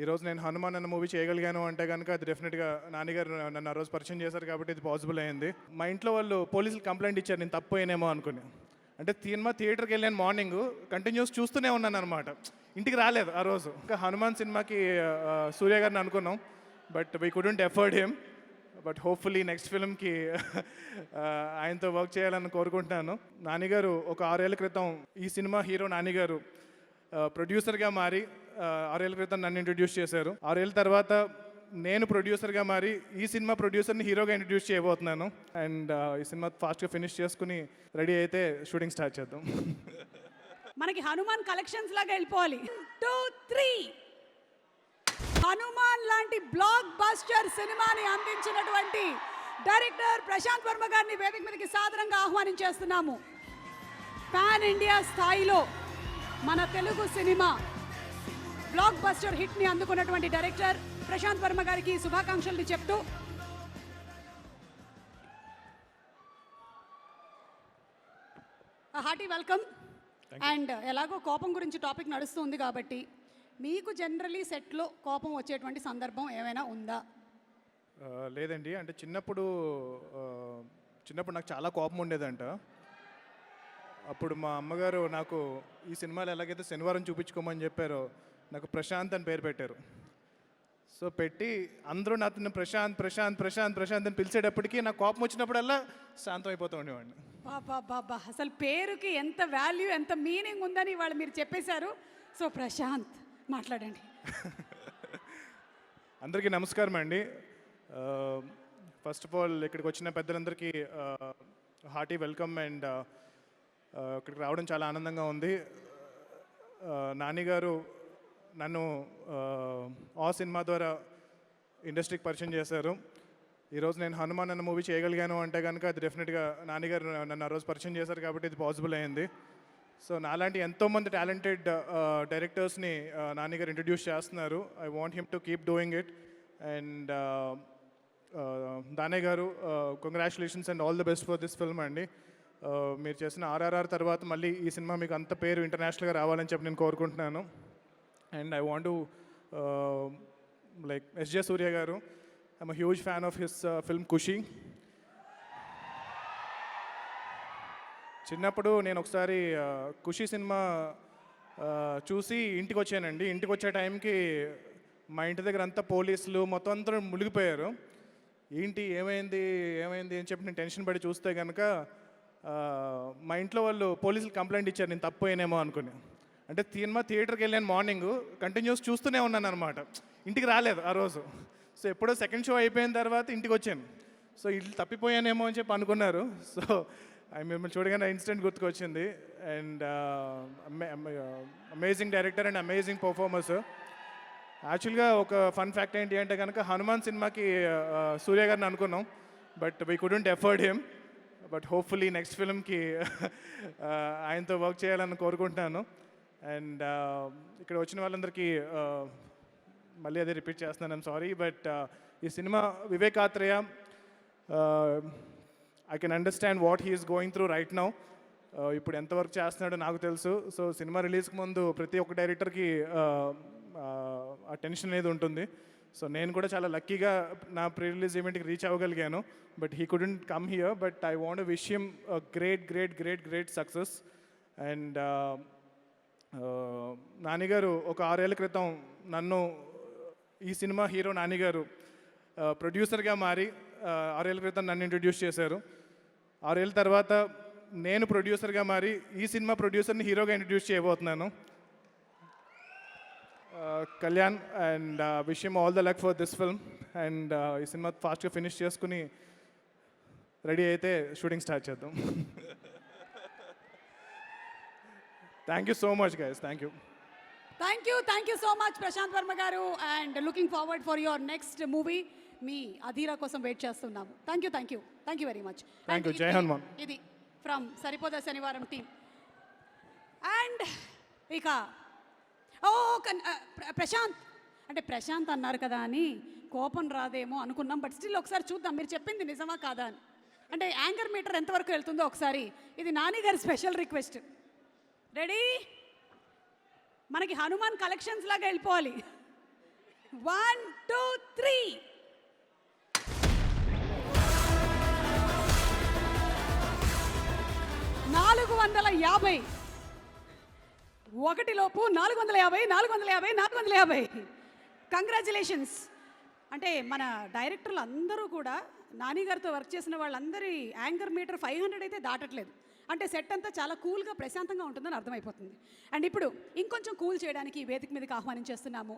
ఈరోజు నేను హనుమాన్ అన్న మూవీ చేయగలిగాను అంటే కనుక అది డెఫినెట్గా నాన్నగారు నన్ను ఆ రోజు పరిచయం చేశారు కాబట్టి ఇది పాసిబుల్ అయింది. మా ఇంట్లో వాళ్ళు పోలీసులు కంప్లైంట్ ఇచ్చారు నేను తప్పు అయినేమో అనుకుని. అంటే సినిమా థియేటర్కి వెళ్ళాను మార్నింగ్, కంటిన్యూస్ చూస్తూనే ఉన్నాను అనమాట. ఇంటికి రాలేదు ఆ రోజు. ఇంకా హనుమాన్ సినిమాకి సూర్య గారిని అనుకున్నాం, but we couldn't afford him. But hopefully next ఫిల్మ్కి ఆయనతో వర్క్ చేయాలని కోరుకుంటున్నాను. నాన్నగారు ఒక 6 ఏళ్ల క్రితం ఈ సినిమా హీరో నాన్నగారు ప్రొడ్యూసర్గా మారి 6 ఏళ్ల క్రితం నన్ను ఇంట్రడ్యూస్ చేశారు. 6 ఏళ్ళ తర్వాత నేను ప్రొడ్యూసర్గా మారి ఈ సినిమా ప్రొడ్యూసర్ని హీరోగా ఇంట్రడ్యూస్ చేయబోతున్నాను. అండ్ ఈ సినిమా ఫాస్ట్గా ఫినిష్ చేసుకుని రెడీ అయితే షూటింగ్ స్టార్ట్ చేద్దాం. మనకి హనుమాన్ కలెక్షన్స్ లాగా వెళ్ళిపోవాలి. 2, 3 హనుమాన్ లాంటి బ్లాక్ బస్టర్ సినిమాని అందించినటువంటి డైరెక్టర్ ప్రశాంత్ వర్మ గారిని వేదిక మీదకి సాదరంగా ఆహ్వానించేస్తున్నాము. పాన్ ఇండియా స్థాయిలో మన Telugu cinema block buster hit ని అందుకున్నటువంటి డైరెక్టర్ ప్రశాంత్ వర్మ గారికి శుభాకాంక్షలు చెప్తూ హార్టీ వెల్కమ్. అండ్ ఎలాగో కోపం గురించి టాపిక్ నడుస్తుంది కాబట్టి మీకు జనరలీ సెట్లో కోపం వచ్చేటువంటి సందర్భం ఏమైనా ఉందా? లేదండి, అంటే చిన్నప్పుడు నాకు చాలా కోపం ఉండేదంట. అప్పుడు మా అమ్మగారు నాకు ఈ సినిమాలో ఎలాగైతే శనివారం చూపించుకోమని చెప్పారో నాకు ప్రశాంత్ అని పేరు పెట్టారు. సో పెట్టి అందరూ నాతో ప్రశాంత్ ప్రశాంత్ ప్రశాంత్ ప్రశాంత్ అని పిలిచేటప్పటికి నాకు కోపం వచ్చినప్పుడల్లా శాంతం అయిపోతూ ఉండేవాడిని. బాబా అసలు పేరుకి ఎంత వాల్యూ, ఎంత మీనింగ్ ఉందని వాళ్ళు మీరు చెప్పేశారు. సో ప్రశాంత్ మాట్లాడండి. అందరికీ నమస్కారం అండి. ఫస్ట్ ఆఫ్ ఆల్ ఇక్కడికి వచ్చిన పెద్దలందరికీ హార్టీ వెల్కమ్. అండ్ ఇక్కడికి రావడం చాలా ఆనందంగా ఉంది. నాన్నగారు నన్ను ఆ సినిమా ద్వారా ఇండస్ట్రీకి పరిచయం చేశారు. ఈరోజు నేను హనుమాన్ అన్న మూవీ చేయగలిగాను అంటే కనుక అది డెఫినెట్గా నాన్నగారు నన్ను ఆ రోజు పరిచయం చేశారు కాబట్టి ఇది పాసిబుల్ అయింది. సో నాలాంటి ఎంతోమంది టాలెంటెడ్ డైరెక్టర్స్ని నాన్నగారు ఇంట్రడ్యూస్ చేస్తున్నారు. I want him to keep doing it. And దానే గారు congratulations and all the best for this film అండి. మీరు చేసిన RRR తర్వాత మళ్ళీ ఈ సినిమా మీకు అంత పేరు ఇంటర్నేషనల్గా రావాలని చెప్పి నేను కోరుకుంటున్నాను. And I want to like S.J. Surya గారు, I'm a huge fan of his film Kushi. చిన్నప్పుడు నేను ఒకసారి ఖుషి సినిమా చూసి ఇంటికి వచ్చానండి. ఇంటికి వచ్చే టైంకి మా ఇంటి దగ్గర అంతా పోలీసులు మొత్తం అంతా మునిగిపోయారు. ఏంటి ఏమైంది అని చెప్పి నేను టెన్షన్ పడి చూస్తే కనుక మా ఇంట్లో వాళ్ళు పోలీసులు కంప్లైంట్ ఇచ్చారు నేను తప్పు అయినేమో అనుకుని. అంటే సినిమా థియేటర్కి వెళ్ళాను మార్నింగ్, కంటిన్యూస్ చూస్తూనే ఉన్నాను అనమాట. ఇంటికి రాలేదు ఆ రోజు. సో ఎప్పుడో సెకండ్ షో అయిపోయిన తర్వాత ఇంటికి వచ్చాను. సో ఇల్లు తప్పిపోయానేమో అని చెప్పి అనుకున్నారు. సో మిమ్మల్ని చూడగానే ఇన్సిడెంట్ గుర్తుకొచ్చింది. And amazing director and amazing performers. యాక్చువల్గా ఒక ఫన్ ఫ్యాక్ట్ ఏంటి అంటే కనుక హనుమాన్ సినిమాకి సూర్య గారిని అనుకున్నాం, but we couldn't afford him. But hopefully next ఫిల్మ్కి ఆయనతో వర్క్ చేయాలని కోరుకుంటున్నాను. అండ్ ఇక్కడ వచ్చిన వాళ్ళందరికీ మళ్ళీ అదే రిపీట్ చేస్తున్నాను, ఐమ్ సారీ. బట్ ఈ cinema Vivekatreya, I can understand what he is going through right now. ఇప్పుడు ఎంత వర్క్ చేస్తున్నాడో నాకు తెలుసు. సో సినిమా రిలీజ్కి ముందు ప్రతి ఒక్క డైరెక్టర్కి ఆ టెన్షన్ అనేది ఉంటుంది. సో నేను కూడా చాలా లక్కీగా నా ప్రీ రిలీజ్ ఈవెంట్కి రీచ్ అవ్వగలిగాను. But he couldn't come here. But I want to wish him great great great great success. And నాన్నగారు ఒక 6 ఏళ్ల క్రితం నన్ను ఈ సినిమా హీరో నాన్నగారు ప్రొడ్యూసర్గా మారి 6 ఏళ్ల క్రితం నన్ను ఇంట్రడ్యూస్ చేశారు. 6 ఏళ్ళ తర్వాత నేను ప్రొడ్యూసర్గా మారి ఈ సినిమా ప్రొడ్యూసర్ని హీరోగా ఇంట్రడ్యూస్ చేయబోతున్నాను. Kalyan. And wish him all the luck for this film. And ఈ సినిమా ఫాస్ట్గా ఫినిష్ చేసుకుని రెడీ అయితే షూటింగ్ స్టార్ట్ చేద్దాం. Thank you so much guys. Thank you so much Prashanth Varma గారు. And looking forward for your next movie. మీ అధీరా కోసం వెయిట్ చేస్తున్నాము. Thank you very much. Thank you. Jai Hanuman. ఇది ఫ్రమ్ సరిపోదా శనివారం టీమ్. అండ్ ఇక ప్రశాంత్ అంటే ప్రశాంత్ అన్నారు కదా అని కోపం రాదేమో అనుకున్నాం. బట్ స్టిల్ ఒకసారి చూద్దాం మీరు చెప్పింది నిజమా కాదా అని. అంటే యాంకర్ మీటర్ ఎంతవరకు వెళ్తుందో ఒకసారి. ఇది నాని గారి స్పెషల్ రిక్వెస్ట్. రెడీ? మనకి హనుమాన్ కలెక్షన్స్ లాగా వెళ్ళిపోవాలి. 1, 2, 3. ఒకటిలోపు 450. కంగ్రాచులేషన్స్. అంటే మన డైరెక్టర్లు అందరూ కూడా నాని గారితో వర్క్ చేసిన వాళ్ళందరి యాంకర్ మీటర్ 500 అయితే దాటట్లేదు. అంటే సెట్ అంతా చాలా కూల్గా ప్రశాంతంగా ఉంటుందని అర్థమైపోతుంది. అండ్ ఇప్పుడు ఇంకొంచెం కూల్ చేయడానికి ఈ వేదిక మీదకి ఆహ్వానించేస్తున్నాము